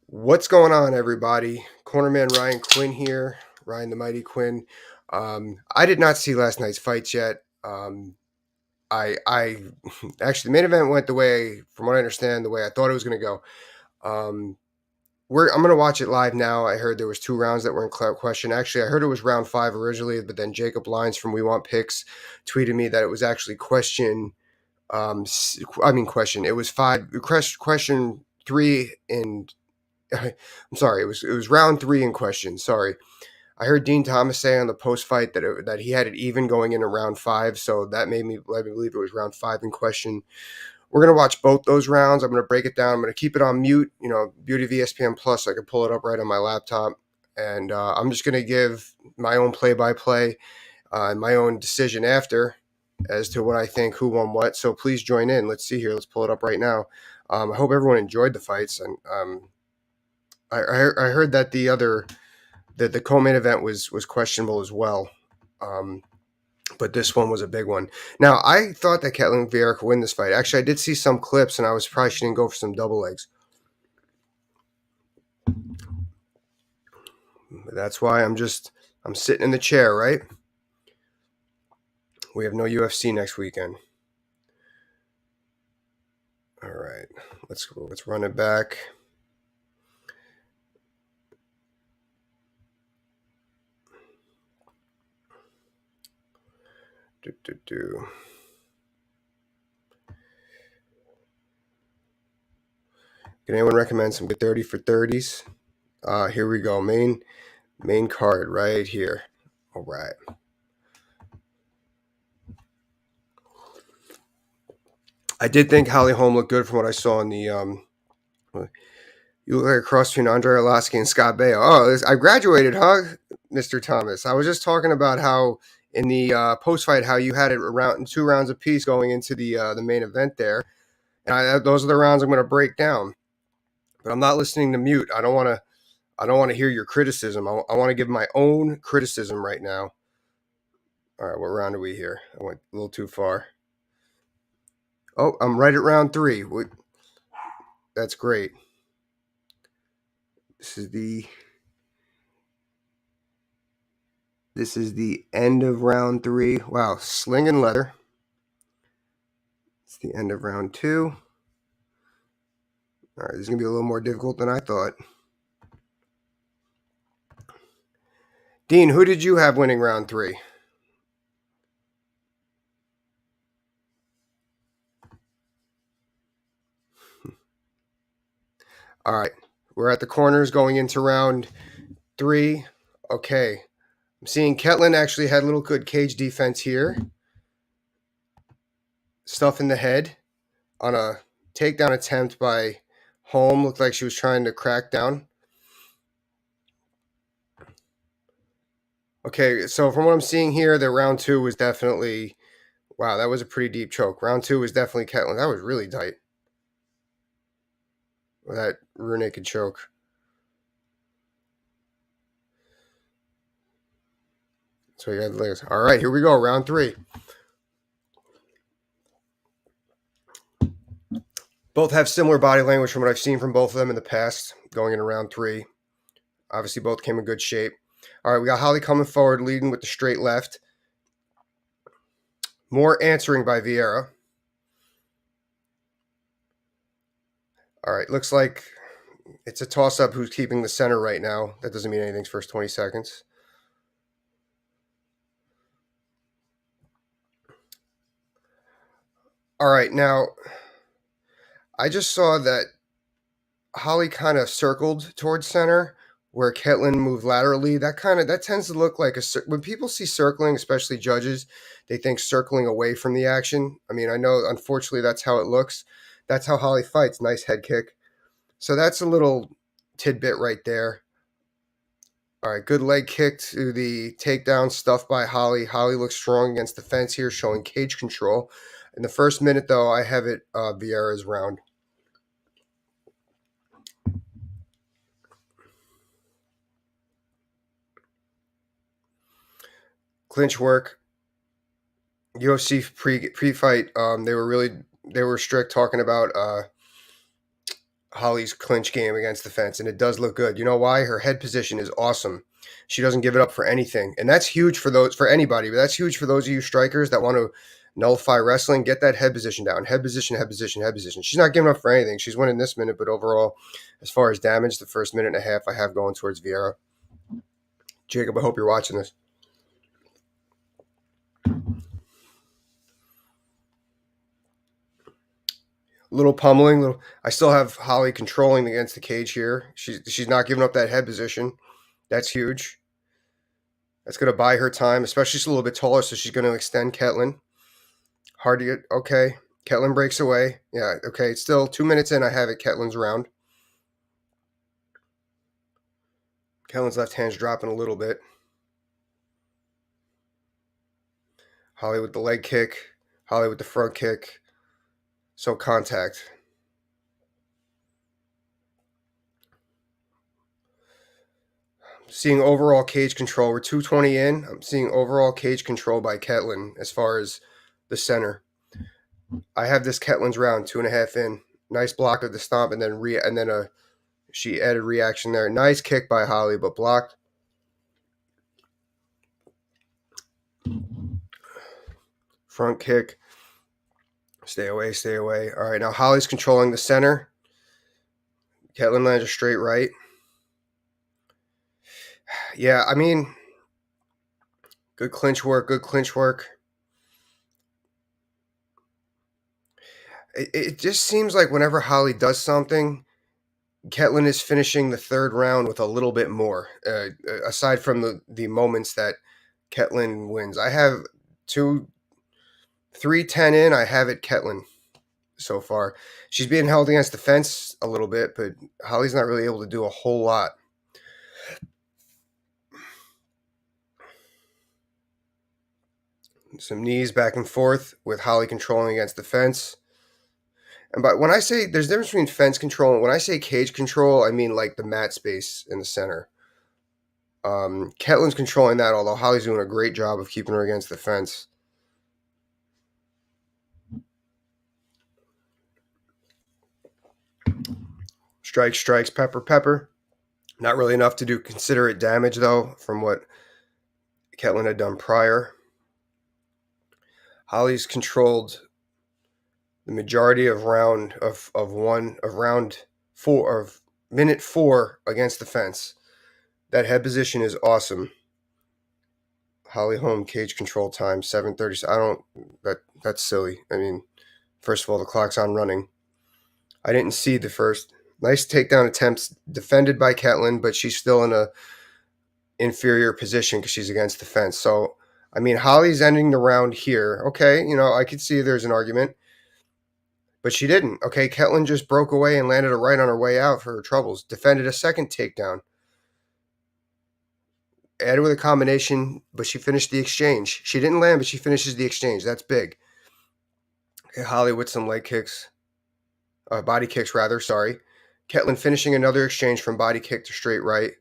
What's going on, everybody? Cornerman Ryan Quinn here, Ryan the Mighty Quinn. I did not see last night's fights yet. I actually the main event went the way, from what I understand, the way I thought it was going to go. Um, I'm going to watch it live now. I heard there was 2 rounds that were in question. Actually, I heard it was round 5 originally, but then Jacob Lyons from We Want Picks tweeted me that it was actually question. Question. It was question 3 in I'm sorry. It was round 3 in question. Sorry, I heard Dean Thomas say on the post fight that he had it even going into round 5, so that made me let me believe it was round 5 in question. We're gonna watch both those rounds. I'm gonna break it down. I'm gonna keep it on mute. Beauty of ESPN Plus. So I can pull it up right on my laptop, and I'm just gonna give my own play-by-play and my own decision after as to what I think, who won what. So please join in. Let's see here. Let's pull it up right now. I hope everyone enjoyed the fights, and I heard that the co-main event was questionable as well, but this one was a big one. Now I thought that Ketlan Vieira could win this fight. Actually, I did see some clips, and I was surprised she didn't go for some double legs. But that's why I'm sitting in the chair, right? We have no UFC next weekend. All right, let's run it back. Can anyone recommend some good 30 for 30s? Here we go. Main card right here. All right. I did think Holm looked good from what I saw in the. You look like a cross between Andre Arlovski and Scott Baio. Oh, I graduated, huh, Mr. Thomas? I was just talking about how in the post fight, how you had it around in 2 rounds apiece going into the main event there, and those are the rounds I'm going to break down. But I'm not listening to mute. I don't want to. I don't want to hear your criticism. I want to give my own criticism right now. All right, what round are we here? I went a little too far. Oh, I'm right at round 3. That's great. This is the end of round 3. Wow, slinging leather. It's the end of round 2. All right, this is going to be a little more difficult than I thought. Dean, who did you have winning round 3? All right, we're at the corners going into round 3. Okay, I'm seeing Ketlan actually had a little good cage defense here. Stuff in the head on a takedown attempt by Holm. Looked like she was trying to crack down. Okay, so from what I'm seeing here, the round 2 was definitely, wow, that was a pretty deep choke. Round 2 was definitely Ketlan. That was really tight. With that rear naked choke. So you got the legs. All right, here we go. Round 3. Both have similar body language from what I've seen from both of them in the past, going into round 3. Obviously, both came in good shape. All right, we got Holly coming forward, leading with the straight left. More answering by Vieira. All right, looks like it's a toss-up who's keeping the center right now. That doesn't mean anything's first 20 seconds. All right, now, I just saw that Holly kind of circled towards center, where Ketlan moved laterally. That tends to look like when people see circling, especially judges, they think circling away from the action. I mean, I know unfortunately that's how it looks. That's how Holly fights. Nice head kick. So that's a little tidbit right there. All right, good leg kick to the takedown stuff by Holly. Holly looks strong against the fence here, showing cage control. In the first minute, though, I have it Vieira's round. Clinch work. UFC pre-fight, they were strict talking about Holly's clinch game against the fence, and it does look good. You know why? Her head position is awesome. She doesn't give it up for anything, and that's huge for anybody. But that's huge for those of you strikers that want to nullify wrestling. Get that head position down. Head position, head position, head position. She's not giving up for anything. She's winning this minute, but overall, as far as damage, the first minute and a half I have going towards Vieira. Jacob, I hope you're watching this. Little pummeling. I still have Holly controlling against the cage here. She's not giving up that head position. That's huge. That's going to buy her time, especially she's a little bit taller, so she's going to extend Ketlan. Hard to get. Okay. Ketlan breaks away. Yeah, okay. It's still 2 minutes in. I have it. Ketlan's round. Ketlan's left hand's dropping a little bit. Holly with the leg kick. Holly with the front kick. So contact. Seeing overall cage control. We're 2:20 in. I'm seeing overall cage control by Ketlan as far as the center. I have this Ketlan's round 2.5 in. Nice block of the stomp, and then she added reaction there. Nice kick by Holly, but blocked. Front kick. Stay away, stay away. All right, now Holly's controlling the center. Ketlan lands a straight right. Yeah, I mean, good clinch work, good clinch work. It just seems like whenever Holly does something, Ketlan is finishing the third round with a little bit more, aside from the moments that Ketlan wins. I have 3:10 in. I have it Ketlan so far. She's being held against the fence a little bit, but Holly's not really able to do a whole lot. Some knees back and forth with Holly controlling against the fence. And when I say there's a difference between fence control and when I say cage control, I mean like the mat space in the center. Ketlan's controlling that, although Holly's doing a great job of keeping her against the fence. Strikes, pepper. Not really enough to do considerate damage, though, from what Ketlan had done prior. Holly's controlled the majority of minute 4 against the fence. That head position is awesome. Holly Holm cage control time 7:30. That's silly. I mean, first of all, the clock's on running. I didn't see the first. Nice takedown attempts defended by Ketlan, but she's still in a inferior position because she's against the fence. So, I mean, Holly's ending the round here. Okay, I could see there's an argument, but she didn't. Okay, Ketlan just broke away and landed a right on her way out for her troubles. Defended a second takedown. Added with a combination, but she finished the exchange. She didn't land, but she finishes the exchange. That's big. Okay, Holly with some leg kicks. Body kicks, rather, sorry. Ketlan finishing another exchange from body kick to straight right.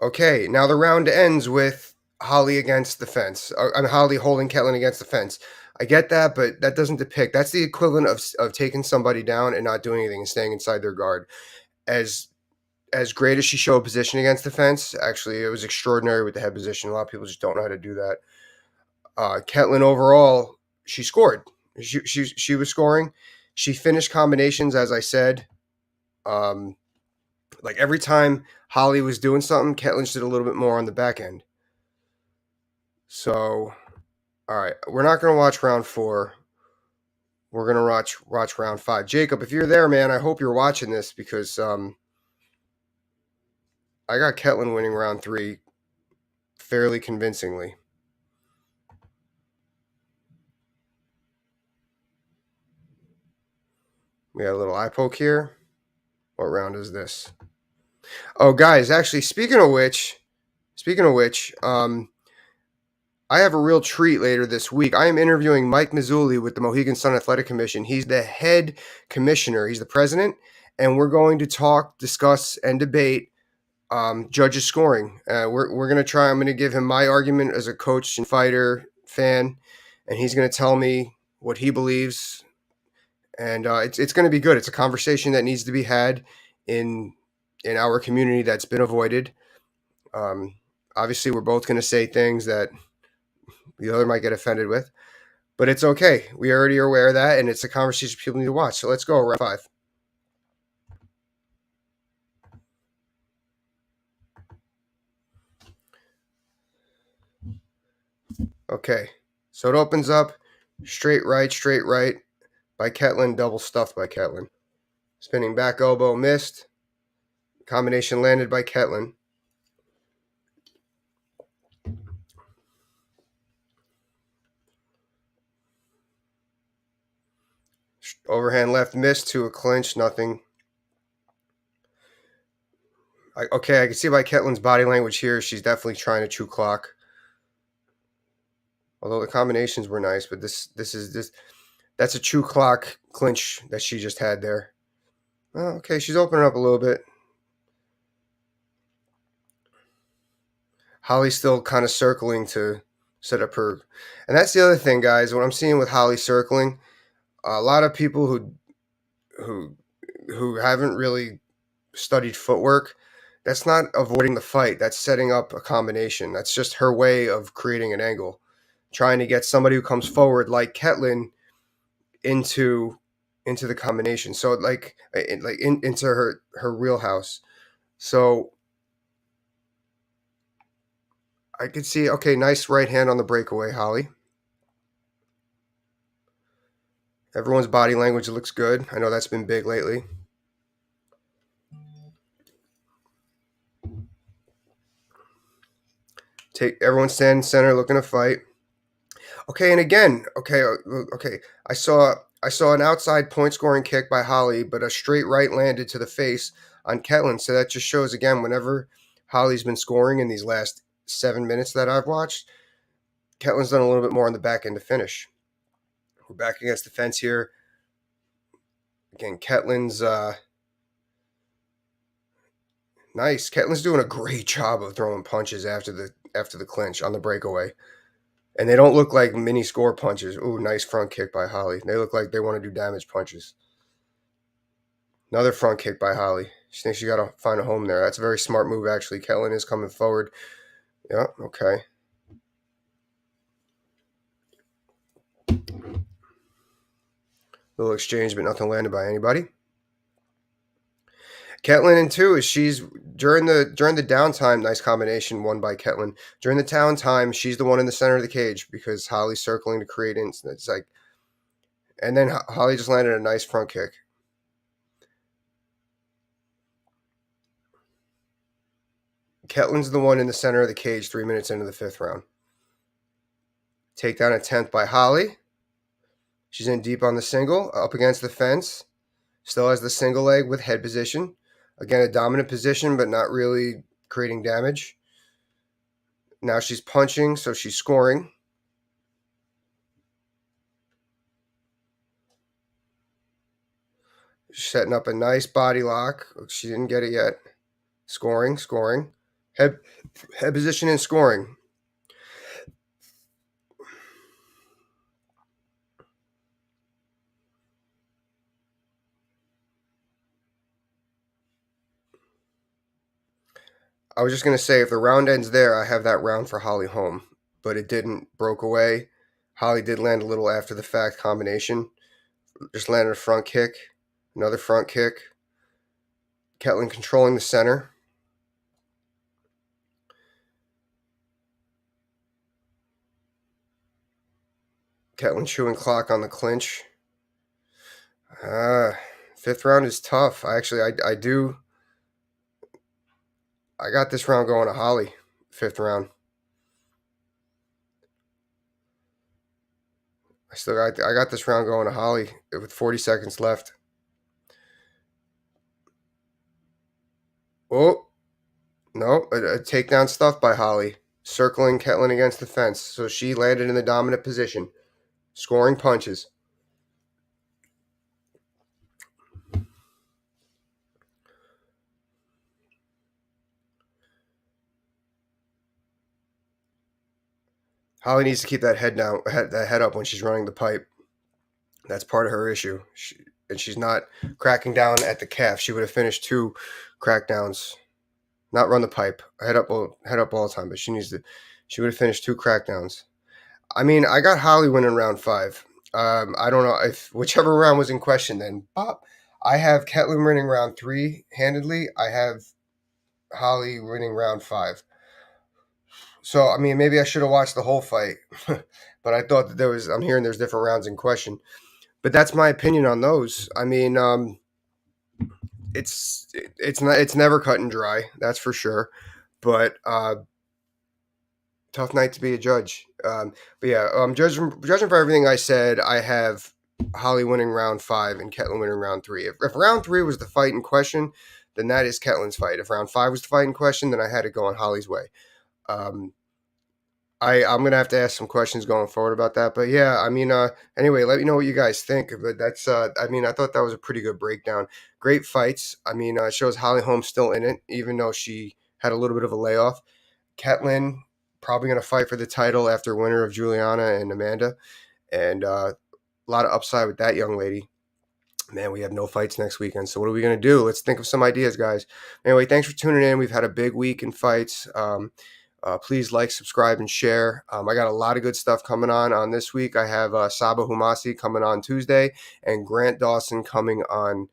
Okay, now the round ends with Holly against the fence. Holly holding Ketlan against the fence. I get that, but that doesn't depict. That's the equivalent of taking somebody down and not doing anything and staying inside their guard. As great as she showed position against the fence, actually, it was extraordinary with the head position. A lot of people just don't know how to do that. Ketlan overall, she scored. She was scoring. She finished combinations, as I said. Like every time Holly was doing something, Ketlan did a little bit more on the back end. So, all right, we're not going to watch round 4. We're going to watch round 5. Jacob, if you're there, man, I hope you're watching this because I got Ketlan winning round 3 fairly convincingly. We got a little eye poke here. What round is this? Oh, guys, actually, speaking of which, I have a real treat later this week. I am interviewing Mike Mazzulli with the Mohegan Sun Athletic Commission. He's the head commissioner. He's the president, and we're going to talk, discuss, and debate judges scoring. We're going to try. I'm going to give him my argument as a coach and fighter fan, and he's going to tell me what he believes, and it's going to be good. It's a conversation that needs to be had in our community that's been avoided. Um, Obviously, we're both going to say things that the other might get offended with, but it's okay. We already are aware of that, and it's a conversation people need to watch. So let's go, round 5. Okay, so it opens up straight right by Ketlan, double stuffed by Ketlan. Spinning back elbow missed. Combination landed by Ketlan. Overhand left missed to a clinch, nothing. I can see by Ketlan's body language here, she's definitely trying to chew clock. Although the combinations were nice, but that's a chew clock clinch that she just had there. Oh, okay, she's opening up a little bit. Holly's still kind of circling to set up her, and that's the other thing, guys. What I'm seeing with Holly circling, a lot of people who who haven't really studied footwork, that's not avoiding the fight. That's setting up a combination. That's just her way of creating an angle, trying to get somebody who comes forward like Ketlan into the combination. So into her wheelhouse. So I could see, okay, nice right hand on the breakaway, Holly. Everyone's body language looks good. I know that's been big lately. Everyone stand center, looking to fight. Okay, and again, okay. I saw an outside point scoring kick by Holly, but a straight right landed to the face on Ketlan. So that just shows again, whenever Holly's been scoring in these last 7 minutes that I've watched, Ketlan's done a little bit more on the back end to finish. We're back against the fence here. Again, Ketlan's nice. Ketlan's doing a great job of throwing punches after the clinch on the breakaway. And they don't look like mini score punches. Ooh, nice front kick by Holly. They look like they want to do damage punches. Another front kick by Holly. She thinks she got to find a home there. That's a very smart move, actually. Ketlan is coming forward. Yeah, okay. Little exchange, but nothing landed by anybody. Ketlan in 2 is she's during the downtime, nice combination won by Ketlan. During the downtime, she's the one in the center of the cage because Holly's circling to create incidents. It's like, and then Holly just landed a nice front kick. Ketlan's the one in the center of the cage 3 minutes into the 5th round. Takedown attempt by Holly. She's in deep on the single, up against the fence. Still has the single leg with head position. Again, a dominant position, but not really creating damage. Now she's punching, so she's scoring. She's setting up a nice body lock. She didn't get it yet. Scoring. Head position and scoring. I was just going to say, if the round ends there, I have that round for Holly Holm. But it didn't. Broke away. Holly did land a little after the fact combination. Just landed a front kick. Another front kick. Ketlan controlling the center. Ketlan chewing clock on the clinch. 5th round is tough. I got this round going to Holly. 5th round. I got this round going to Holly with 40 seconds left. Oh, no, a takedown stuff by Holly, circling Ketlan against the fence. So she landed in the dominant position, scoring punches. Holly needs to keep that head down, that head up when she's running the pipe. That's part of her issue. And she's not cracking down at the calf. She would have finished 2 crackdowns. Not run the pipe. Head up all the time. But she would have finished 2 crackdowns. I mean, I got Holly winning round 5. I don't know if whichever round was in question. Then Bob, I have Ketlan winning round 3 handedly. I have Holly winning round 5. So I mean, maybe I should have watched the whole fight, but I thought that there was. I'm hearing there's different rounds in question, but that's my opinion on those. I mean, it's never cut and dry, that's for sure. But tough night to be a judge. But yeah, judging for everything I said, I have Holly winning round 5 and Ketlan winning round 3. If round 3 was the fight in question, then that is Ketlan's fight. If round 5 was the fight in question, then I had to go on Holly's way. I'm gonna have to ask some questions going forward about that, but yeah, I mean, anyway, let me know what you guys think. But that's, I mean, I thought that was a pretty good breakdown. Great fights. I mean, it shows Holly Holm still in it, even though she had a little bit of a layoff. Ketlan probably gonna fight for the title after winner of Juliana and Amanda, and a lot of upside with that young lady. Man, we have no fights next weekend, so what are we gonna do? Let's think of some ideas, guys. Anyway, thanks for tuning in. We've had a big week in fights. Please like, subscribe, and share. I got a lot of good stuff coming on this week. I have Saba Humasi coming on Tuesday and Grant Dawson coming on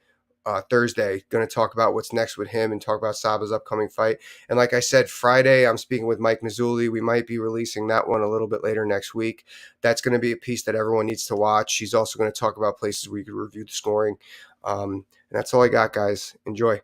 Thursday. Going to talk about what's next with him and talk about Saba's upcoming fight. And like I said, Friday, I'm speaking with Mike Mazzulli. We might be releasing that one a little bit later next week. That's going to be a piece that everyone needs to watch. She's also going to talk about places where you could review the scoring. And that's all I got, guys. Enjoy.